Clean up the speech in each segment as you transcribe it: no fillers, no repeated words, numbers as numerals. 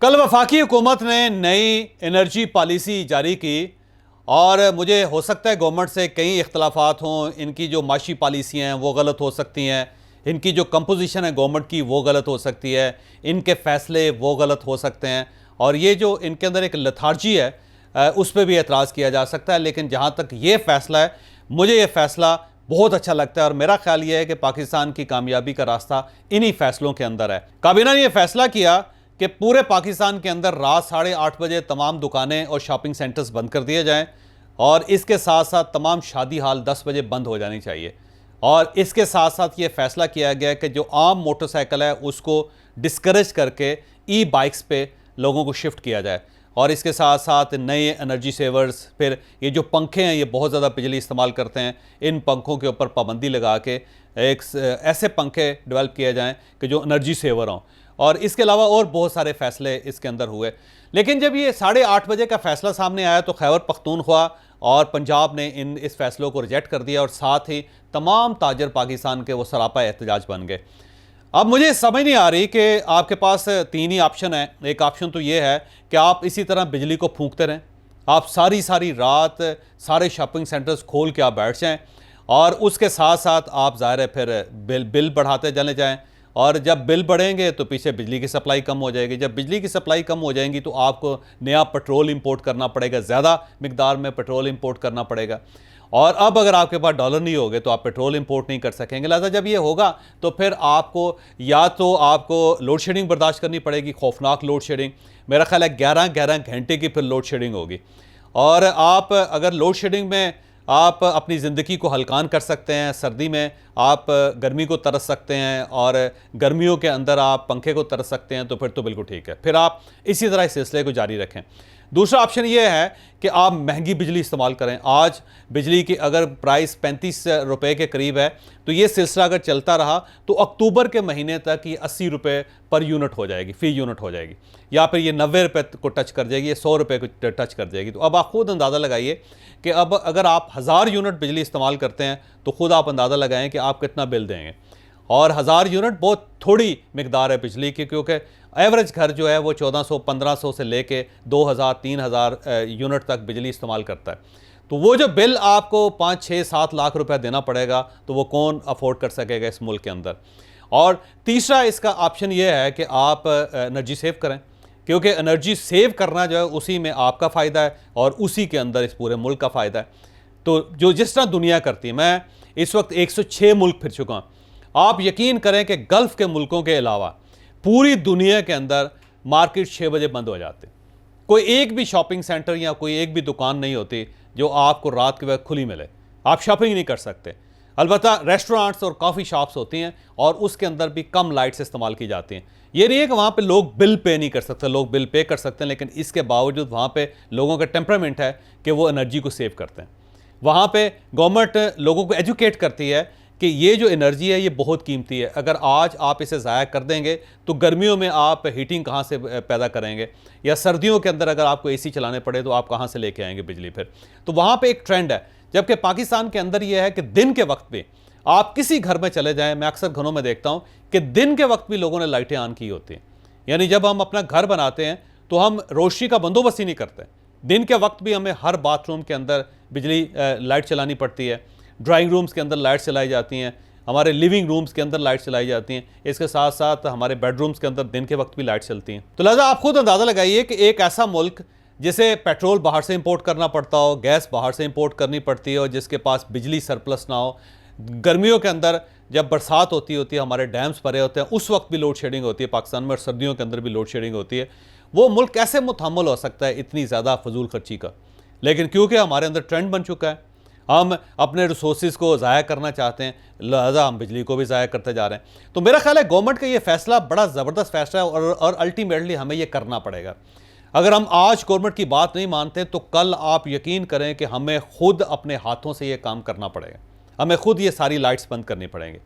कल वफाकी हुकूमत ने नई एनर्जी पॉलिसी जारी की और मुझे हो सकता है गवर्नमेंट से कई इख्तलाफात हों, इनकी जो माशी पॉलिसियाँ हैं वो गलत हो सकती हैं, इनकी जो कंपोजिशन है गवर्नमेंट की वो गलत हो सकती है, इनके फ़ैसले वो गलत हो सकते हैं और ये जो इनके अंदर एक लथार्जी है उस पर भी एतराज़ किया जा सकता है। लेकिन जहाँ तक ये फ़ैसला है, मुझे ये फ़ैसला बहुत अच्छा लगता है और मेरा ख्याल ये है कि पाकिस्तान की कामयाबी का रास्ता इन्हीं फ़ैसलों के अंदर है। काबीना ने यह फ़ैसला किया कि पूरे पाकिस्तान के अंदर रात 8:30 बजे तमाम दुकानें और शॉपिंग सेंटर्स बंद कर दिए जाएं और इसके साथ साथ तमाम शादी हाल 10 बजे बंद हो जानी चाहिए। और इसके साथ साथ ये फ़ैसला किया गया कि जो आम मोटरसाइकिल है उसको डिस्करेज करके ई बाइक्स पे लोगों को शिफ्ट किया जाए। और इसके साथ साथ नए एनर्जी सेवर्स, फिर ये जो पंखे हैं ये बहुत ज़्यादा बिजली इस्तेमाल करते हैं, इन पंखों के ऊपर पाबंदी लगा के एक ऐसे पंखे डेवलप किए जाएं कि जो एनर्जी सेवर हों। और इसके अलावा और बहुत सारे फ़ैसले इसके अंदर हुए। लेकिन जब ये 8:30 बजे का फ़ैसला सामने आया तो खैबर पख्तूनख्वा और पंजाब ने इस फ़ैसलों को रिजेक्ट कर दिया और साथ ही तमाम ताजर पाकिस्तान के वो सरापा एहतजाज बन गए। अब मुझे समझ नहीं आ रही कि आपके पास तीन ही ऑप्शन है। एक ऑप्शन तो ये है कि आप इसी तरह बिजली को फूंकते रहें, आप सारी सारी रात सारे शॉपिंग सेंटर्स खोल के आप बैठ जाएँ और उसके साथ साथ आप ज़ाहिर है फिर बिल बढ़ाते चले जाएँ और जब बिल बढ़ेंगे तो पीछे बिजली की सप्लाई कम हो जाएगी। जब बिजली की सप्लाई कम हो जाएगी तो आपको नया पेट्रोल इंपोर्ट करना पड़ेगा, ज़्यादा मिकदार में पेट्रोल इंपोर्ट करना पड़ेगा। और अब अगर आपके पास डॉलर नहीं होंगे तो आप पेट्रोल इंपोर्ट नहीं कर सकेंगे। लिहाजा जब ये होगा तो फिर आपको या तो आपको लोड शेडिंग बर्दाश्त करनी पड़ेगी, खौफनाक लोड शेडिंग। मेरा ख्याल है 11-11 घंटे की फिर लोड शेडिंग होगी। और आप अगर लोड शेडिंग में आप अपनी ज़िंदगी को हल्कान कर सकते हैं, सर्दी में आप गर्मी को तरस सकते हैं और गर्मियों के अंदर आप पंखे को तरस सकते हैं, तो फिर तो बिल्कुल ठीक है। फिर आप इसी तरह इस सिलसिले को जारी रखें। दूसरा ऑप्शन ये है कि आप महंगी बिजली इस्तेमाल करें। आज बिजली की अगर प्राइस 35 रुपए के करीब है तो ये सिलसिला अगर चलता रहा तो अक्टूबर के महीने तक ये 80 रुपये पर यूनिट हो जाएगी, फ़ी यूनिट हो जाएगी, या फिर ये 90 रुपये को टच कर जाएगी, ये 100 रुपये को टच कर जाएगी। तो अब आप खुद अंदाज़ा लगाइए कि अब अगर आप 1000 यूनिट बिजली इस्तेमाल करते हैं तो खुद आप अंदाज़ा लगाएं कि आप कितना बिल देंगे। और 1000 यूनिट बहुत थोड़ी मिकदार है बिजली की, क्योंकि एवरेज घर जो है वो 1400-1500 से लेके 2000-3000 यूनिट तक बिजली इस्तेमाल करता है। तो वो जो बिल आपको 5-6-7 लाख रुपए देना पड़ेगा तो वो कौन अफोर्ड कर सकेगा इस मुल्क के अंदर। और तीसरा इसका ऑप्शन ये है कि आप एनर्जी सेव करें, क्योंकि एनर्जी सेव करना जो है उसी में आपका फ़ायदा है और उसी के अंदर इस पूरे मुल्क का फ़ायदा है। तो जो जिस तरह दुनिया करती है, मैं इस वक्त 106 मुल्क फिर चुका हूँ। आप यकीन करें कि गल्फ़ के मुल्कों के अलावा पूरी दुनिया के अंदर मार्केट 6 बजे बंद हो जाते। कोई एक भी शॉपिंग सेंटर या कोई एक भी दुकान नहीं होती जो आपको रात के वक्त खुली मिले, आप शॉपिंग नहीं कर सकते। अलबत्ता रेस्टोरेंट्स और कॉफ़ी शॉप्स होती हैं और उसके अंदर भी कम लाइट्स इस्तेमाल की जाती हैं। ये नहीं है कि वहाँ पे लोग बिल पे नहीं कर सकते, लोग बिल पे कर सकते हैं, लेकिन इसके बावजूद वहाँ पे लोगों का टेम्परामेंट है कि वो एनर्जी को सेव करते हैं। वहाँ पे गवर्नमेंट लोगों को एजुकेट करती है कि ये जो एनर्जी है ये बहुत कीमती है, अगर आज आप इसे ज़ाया कर देंगे तो गर्मियों में आप हीटिंग कहाँ से पैदा करेंगे, या सर्दियों के अंदर अगर आपको एसी चलाने पड़े तो आप कहाँ से लेके आएंगे बिजली फिर। तो वहाँ पे एक ट्रेंड है। जबकि पाकिस्तान के अंदर ये है कि दिन के वक्त भी आप किसी घर में चले जाएँ, मैं अक्सर घरों में देखता हूँ कि दिन के वक्त भी लोगों ने लाइटें ऑन की होती हैं। यानी जब हम अपना घर बनाते हैं तो हम रोशनी का बंदोबस्त ही नहीं करते। दिन के वक्त भी हमें हर बाथरूम के अंदर बिजली लाइट चलानी पड़ती है, ड्राइंग रूम्स के अंदर लाइट चलाई जाती हैं, हमारे लिविंग रूम्स के अंदर लाइट चलाई जाती हैं, इसके साथ साथ हमारे बेडरूम्स के अंदर दिन के वक्त भी लाइट चलती हैं। तो लिहाजा आप खुद अंदाज़ा लगाइए कि एक ऐसा मुल्क जिसे पेट्रोल बाहर से इंपोर्ट करना पड़ता हो, गैस बाहर से इंपोर्ट करनी पड़ती है और जिसके पास बिजली सरप्लस ना हो, गर्मियों के अंदर जब बरसात होती है हमारे डैम्स भरे होते हैं, उस वक्त भी लोड शेडिंग होती है पाकिस्तान में, और सर्दियों के अंदर भी लोड शेडिंग होती है, वो मुल्क कैसे मुतहम्मल हो सकता है इतनी ज़्यादा फजूल खर्ची का। लेकिन क्योंकि हमारे अंदर ट्रेंड बन चुका है, हम अपने रिसोर्सेज को ज़ाया करना चाहते हैं, लिहाजा हम बिजली को भी ज़ाया करते जा रहे हैं। तो मेरा ख्याल है गवर्नमेंट का ये फ़ैसला बड़ा ज़बरदस्त फ़ैसला है और अल्टीमेटली हमें ये करना पड़ेगा। अगर हम आज गवर्नमेंट की बात नहीं मानते तो कल आप यकीन करें कि हमें खुद अपने हाथों से ये काम करना पड़ेगा, हमें खुद ये सारी लाइट्स बंद करनी पड़ेंगी।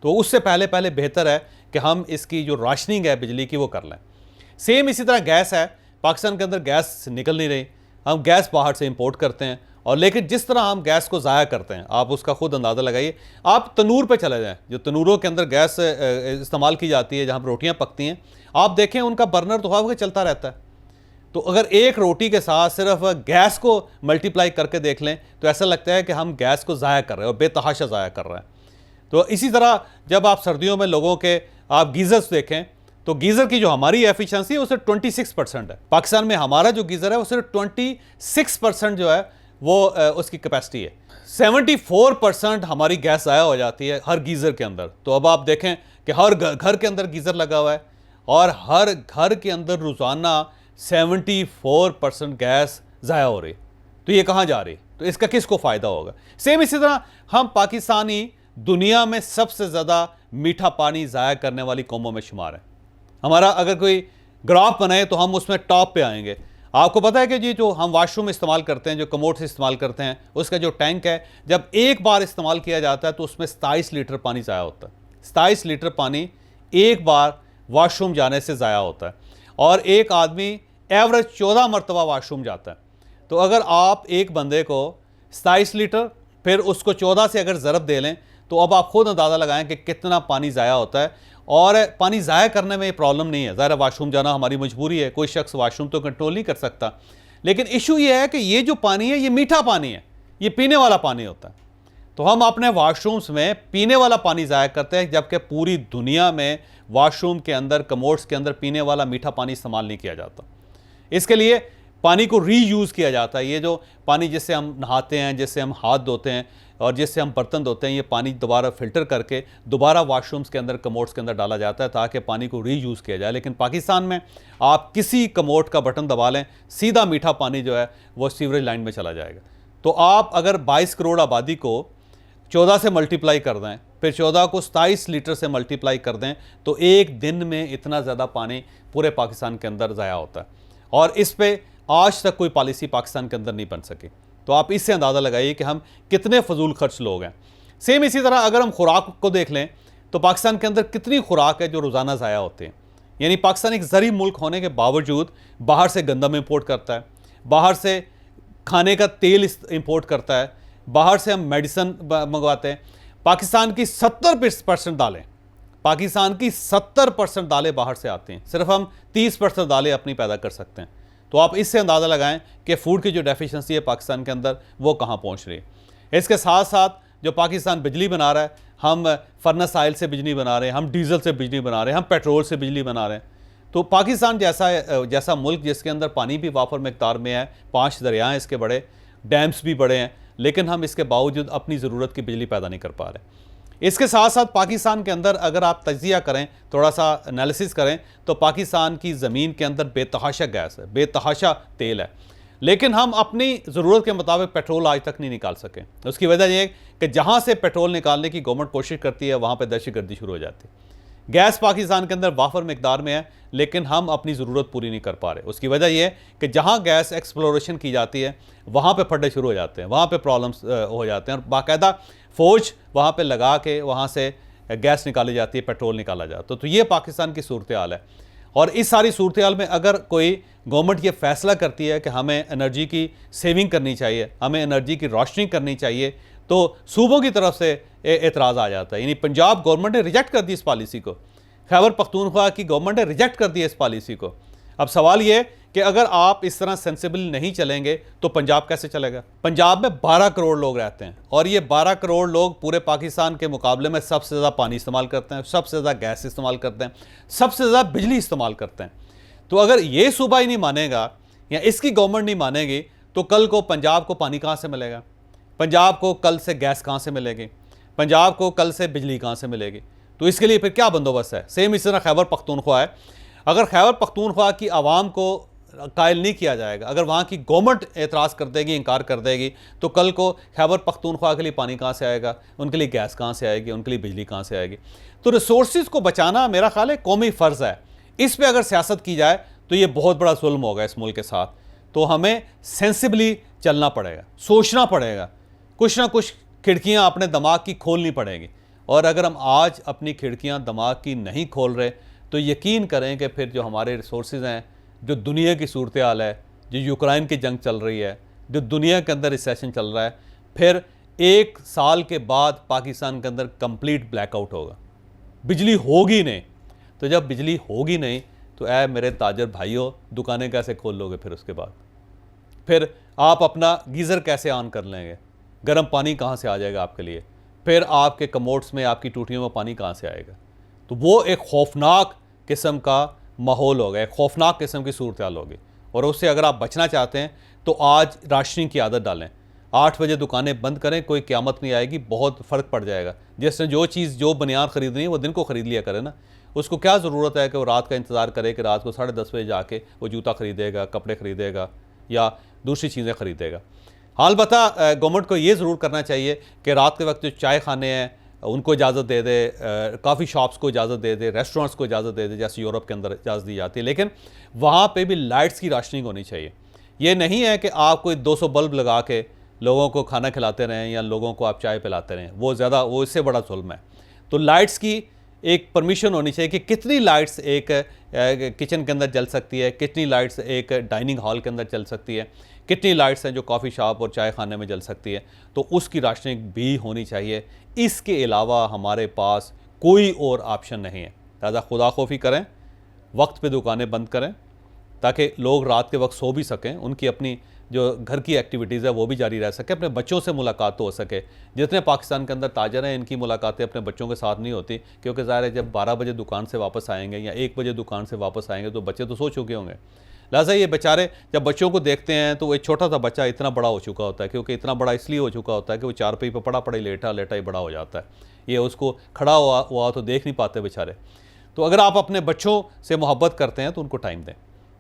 तो उससे पहले बेहतर है कि हम इसकी जो राशनिंग है बिजली की वो कर लें। सेम इसी तरह गैस है, पाकिस्तान के अंदर गैस निकल नहीं रही, हम गैस बाहर से इंपोर्ट करते हैं और लेकिन जिस तरह हम गैस को ज़ाया करते हैं, आप उसका खुद अंदाज़ा लगाइए। आप तनूर पे चले जाएं, जो तनूरों के अंदर गैस इस्तेमाल की जाती है, जहाँ पर रोटियाँ पकती हैं, आप देखें उनका बर्नर तो हवा के चलता रहता है। तो अगर एक रोटी के साथ सिर्फ गैस को मल्टीप्लाई करके देख लें तो ऐसा लगता है कि हम गैस को ज़ाया कर रहे हैं और बेतहाशा ज़ाया कर रहे हैं। तो इसी तरह जब आप सर्दियों में लोगों के आप गीज़र्स देखें तो गीज़र की जो हमारी एफिशिएंसी है वो सिर्फ 26% है। पाकिस्तान में हमारा जो गीज़र है वो सिर्फ 26% जो है वो उसकी कैपेसिटी है। 74% हमारी गैस ज़ाया हो जाती है हर गीज़र के अंदर। तो अब आप देखें कि हर घर के अंदर गीज़र लगा हुआ है और हर घर के अंदर रोज़ाना 74% गैस ज़ाया हो रही। तो ये कहाँ जा रही? तो इसका किसको फ़ायदा होगा? सेम इसी तरह हम पाकिस्तानी दुनिया में सबसे ज़्यादा मीठा पानी ज़ाया करने वाली कौमों में शुमार है। हमारा अगर कोई ग्राफ बनाए तो हम उसमें टॉप पे आएंगे। आपको पता है कि जी जो हम वाशरूम इस्तेमाल करते हैं, जो कमोड से इस्तेमाल करते हैं, उसका जो टैंक है जब एक बार इस्तेमाल किया जाता है तो उसमें 27 लीटर पानी ज़ाया होता है। 27 लीटर पानी एक बार वाशरूम जाने से ज़ाया होता है और एक आदमी एवरेज 14 मरतबा वाशरूम जाता है। तो अगर आप एक बंदे को 27 लीटर फिर उसको 14 से अगर ज़रब दे लें तो अब आप खुद अंदाज़ा लगाएं कि कितना पानी ज़ाया होता है। और पानी ज़ाया करने में ये प्रॉब्लम नहीं है, ज़ाहिर वाशरूम जाना हमारी मजबूरी है, कोई शख्स वाशरूम तो कंट्रोल नहीं कर सकता। लेकिन इशू ये है कि ये जो पानी है ये मीठा पानी है, ये पीने वाला पानी होता है। तो हम अपने वाशरूम्स में पीने वाला पानी ज़ाया करते हैं, जबकि पूरी दुनिया में वाशरूम के अंदर कमोड्स के अंदर पीने वाला मीठा पानी इस्तेमाल नहीं किया जाता। इसके लिए पानी को रीयूज़ किया जाता है। ये जो पानी जिससे हम नहाते हैं, जिससे हम हाथ धोते हैं और जिससे हम बर्तन धोते हैं, ये पानी दोबारा फ़िल्टर करके दोबारा वाशरूम्स के अंदर कमोड्स के अंदर डाला जाता है ताकि पानी को रीयूज़ किया जाए। लेकिन पाकिस्तान में आप किसी कमोड का बटन दबा लें, सीधा मीठा पानी जो है वो सीवरेज लाइन में चला जाएगा। तो आप अगर 22 करोड़ आबादी को 14 से मल्टीप्लाई कर दें, फिर 14 को 27 लीटर से मल्टीप्लाई कर दें, तो एक दिन में इतना ज़्यादा पानी पूरे पाकिस्तान के अंदर ज़ाया होता है। और इस पर आज तक कोई पॉलिसी पाकिस्तान के अंदर नहीं बन सकी। तो आप इससे अंदाज़ा लगाइए कि हम कितने फजूल खर्च लोग हैं। सेम इसी तरह अगर हम खुराक को देख लें तो पाकिस्तान के अंदर कितनी खुराक है जो रोज़ाना ज़ाया होते हैं। यानी पाकिस्तान एक ज़री मुल्क होने के बावजूद बाहर से गंदम इंपोर्ट करता है, बाहर से खाने का तेल इंपोर्ट करता है, बाहर से हम मेडिसन मंगवाते हैं। पाकिस्तान की 70% दालें, पाकिस्तान की 70% दालें बाहर से आती हैं, सिर्फ हम 30% दालें अपनी पैदा कर सकते हैं। तो आप इससे अंदाज़ा लगाएं कि फूड की जो डेफिशिएंसी है पाकिस्तान के अंदर वो कहाँ पहुँच रही है। इसके साथ साथ जो पाकिस्तान बिजली बना रहा है, हम फर्नेस ऑयल से बिजली बना रहे हैं, हम डीजल से बिजली बना रहे हैं, हम पेट्रोल से बिजली बना रहे हैं। तो पाकिस्तान जैसा मुल्क जिसके अंदर पानी भी वाफर मकदार में है, 5 दरिया हैं इसके बड़े, डैम्स भी बड़े हैं, लेकिन हम इसके बावजूद अपनी ज़रूरत की बिजली पैदा नहीं कर पा रहे। इसके साथ साथ पाकिस्तान के अंदर अगर आप तजिया करें, थोड़ा सा एनालिसिस करें, तो पाकिस्तान की ज़मीन के अंदर बेतहाशा गैस है, बेतहाशा तेल है, लेकिन हम अपनी ज़रूरत के मुताबिक पेट्रोल आज तक नहीं निकाल सके। उसकी वजह यह है कि जहाँ से पेट्रोल निकालने की गवर्नमेंट कोशिश करती है वहाँ पर दहशतगर्दी शुरू हो जाती है। गैस पाकिस्तान के अंदर वाफर मकदार में है, लेकिन हम अपनी ज़रूरत पूरी नहीं कर पा रहे। उसकी वजह यह है कि जहाँ गैस एक्सप्लोरेशन की जाती है वहाँ पे फड्डे शुरू हो जाते हैं, वहाँ पे प्रॉब्लम्स हो जाते हैं और बाकायदा फ़ौज वहाँ पे लगा के वहाँ से गैस निकाली जाती है, पेट्रोल निकाला जाता है। तो ये पाकिस्तान की सूरत हाल है। और इस सारी सूरत हाल में अगर कोई गवर्नमेंट ये फैसला करती है कि हमें एनर्जी की सेविंग करनी चाहिए, हमें एनर्जी की रोशनी करनी चाहिए, तो सूबों की तरफ से एतराज़ आ जाता है। यानी पंजाब गवर्नमेंट ने रिजेक्ट कर दी इस पॉलिसी को, खैबर पख्तूनख्वा की गवर्नमेंट ने रिजेक्ट कर दिया इस पॉलिसी को। अब सवाल ये कि अगर आप इस तरह सेंसिबल नहीं चलेंगे तो पंजाब कैसे चलेगा? पंजाब में 12 करोड़ लोग रहते हैं और ये 12 करोड़ लोग पूरे पाकिस्तान के मुकाबले में सबसे ज़्यादा पानी इस्तेमाल करते हैं, सबसे ज़्यादा गैस इस्तेमाल करते हैं, सबसे ज़्यादा बिजली इस्तेमाल करते हैं। तो अगर ये सूबा ही नहीं मानेगा या इसकी गवर्नमेंट नहीं मानेगी तो कल को पंजाब को पानी कहाँ से मिलेगा? पंजाब को कल से गैस कहाँ से मिलेगी? पंजाब को कल से बिजली कहाँ से मिलेगी? तो इसके लिए फिर क्या बंदोबस्त है? सेम इस तरह खैबर पख्तूनख्वा है। अगर खैबर पख्तूनख्वा की आवाम को कायल नहीं किया जाएगा, अगर वहाँ की गवर्नमेंट एतराज़ कर देगी, इनकार कर देगी, तो कल को खैबर पख्तूनख्वा के लिए पानी कहाँ से आएगा? उनके लिए गैस कहाँ से आएगी? उनके लिए बिजली कहाँ से आएगी? तो रिसोर्सेज को बचाना मेरा ख्याल है कौमी फ़र्ज़ है। इस पर अगर सियासत की जाए तो ये बहुत बड़ा जुल्म होगा इस मुल्क के साथ। तो हमें सेंसिबली चलना पड़ेगा, सोचना पड़ेगा, कुछ ना कुछ खिड़कियाँ अपने दिमाग की खोलनी पड़ेंगी। और अगर हम आज अपनी खिड़कियाँ दिमाग की नहीं खोल रहे तो यकीन करें कि फिर जो हमारे रिसोर्सेज हैं, जो दुनिया की सूरत हाल है, जो यूक्रेन की जंग चल रही है, जो दुनिया के अंदर रिसेशन चल रहा है, फिर 1 साल के बाद पाकिस्तान के अंदर कंप्लीट ब्लैकआउट होगा, बिजली होगी नहीं। तो जब बिजली होगी नहीं तो ऐ मेरे ताजर भाइयों, दुकानें कैसे खोल लोगे? फिर उसके बाद फिर आप अपना गीज़र कैसे ऑन कर लेंगे? गर्म पानी कहाँ से आ जाएगा आपके लिए? फिर आपके कमोड्स में, आपकी टूटियों में पानी कहाँ से आएगा? तो वो एक खौफनाक किस्म का माहौल होगा, एक खौफनाक किस्म की सूरत हाल होगी। और उससे अगर आप बचना चाहते हैं तो आज राशनिंग की आदत डालें। 8 बजे दुकानें बंद करें, कोई क़यामत नहीं आएगी, बहुत फ़र्क पड़ जाएगा। जिसने जो चीज़, जो बनियान ख़रीदनी है वो दिन को ख़रीद लिया करे ना। उसको क्या ज़रूरत है कि वो रात का इंतज़ार करे कि रात को 10:30 बजे जाके वो जूता ख़रीदेगा, कपड़े ख़रीदेगा या दूसरी चीज़ें ख़रीदेगा। अलबत्ता गवर्नमेंट को ये ज़रूर करना चाहिए कि रात के वक्त जो चाय खाने हैं उनको इजाज़त दे दे, कॉफ़ी शॉप्स को इजाज़त दे दे, रेस्टोरेंट्स को इजाज़त दे दे, जैसे यूरोप के अंदर इजाज़त दी जाती है। लेकिन वहाँ पे भी लाइट्स की राशनिंग होनी चाहिए। ये नहीं है कि आप कोई 200 बल्ब लगा के लोगों को खाना खिलाते रहें या लोगों को आप चाय पिलाते रहें, वो इससे बड़ा जुल्म है। तो लाइट्स की एक परमिशन होनी चाहिए कि कितनी लाइट्स एक किचन के अंदर जल सकती है, कितनी लाइट्स एक डाइनिंग हॉल के अंदर चल सकती है, कितनी लाइट्स हैं जो कॉफ़ी शॉप और चाय खाने में जल सकती है। तो उसकी राशनिंग भी होनी चाहिए। इसके अलावा हमारे पास कोई और ऑप्शन नहीं है। लिहाजा खुदा खौफी करें, वक्त पे दुकानें बंद करें ताकि लोग रात के वक्त सो भी सकें, उनकी अपनी जो घर की एक्टिविटीज़ है वो भी जारी रह सके, अपने बच्चों से मुलाकात तो हो सके। जितने पाकिस्तान के अंदर ताजर हैं, इनकी मुलाकातें अपने बच्चों के साथ नहीं होती, क्योंकि ज़ाहिर है जब 12 बजे दुकान से वापस आएंगे या 1 बजे दुकान से वापस आएंगे तो बच्चे तो सो चुके होंगे। लिहाजा ये बेचारे जब बच्चों को देखते हैं तो एक छोटा सा बच्चा इतना बड़ा हो चुका होता है, क्योंकि इतना बड़ा इसलिए हो चुका होता है कि वो चारपाई पर पड़ा लेटा लेटा ही बड़ा हो जाता है। ये उसको खड़ा हुआ तो देख नहीं पाते बेचारे। तो अगर आप अपने बच्चों से मोहब्बत करते हैं तो उनको टाइम दें,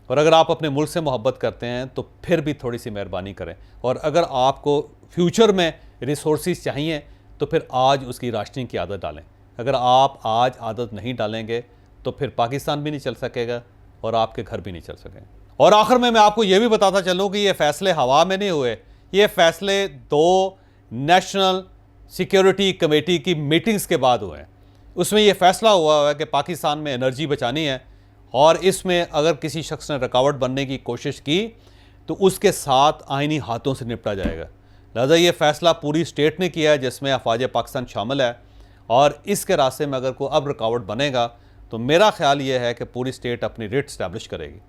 और अगर आप अपने मुल्क से मोहब्बत करते हैं तो फिर भी थोड़ी सी मेहरबानी करें। और अगर आपको फ्यूचर में रिसोर्सेज चाहिए तो फिर आज उसकी राशनिंग की आदत डालें। अगर आप आज आदत नहीं डालेंगे तो फिर पाकिस्तान भी नहीं चल सकेगा और आपके घर भी नहीं चल सकेंगे। और आखिर में मैं आपको ये भी बताता चलूँ कि ये फ़ैसले हवा में नहीं हुए, ये फ़ैसले 2 नेशनल सिक्योरिटी कमेटी की मीटिंग्स के बाद हुए हैं। उसमें ये फ़ैसला हुआ है कि पाकिस्तान में एनर्जी बचानी है, और इसमें अगर किसी शख्स ने रुकावट बनने की कोशिश की तो उसके साथ आईनी हाथों से निपटा जाएगा। लिहाजा ये फ़ैसला पूरी स्टेट ने किया है, जिसमें अफवाज पाकिस्तान शामिल है। और इसके रास्ते में अगर कोई अब रुकावट बनेगा तो मेरा ख्याल ये है कि पूरी स्टेट अपनी रिट इस्टेब्लिश करेगी।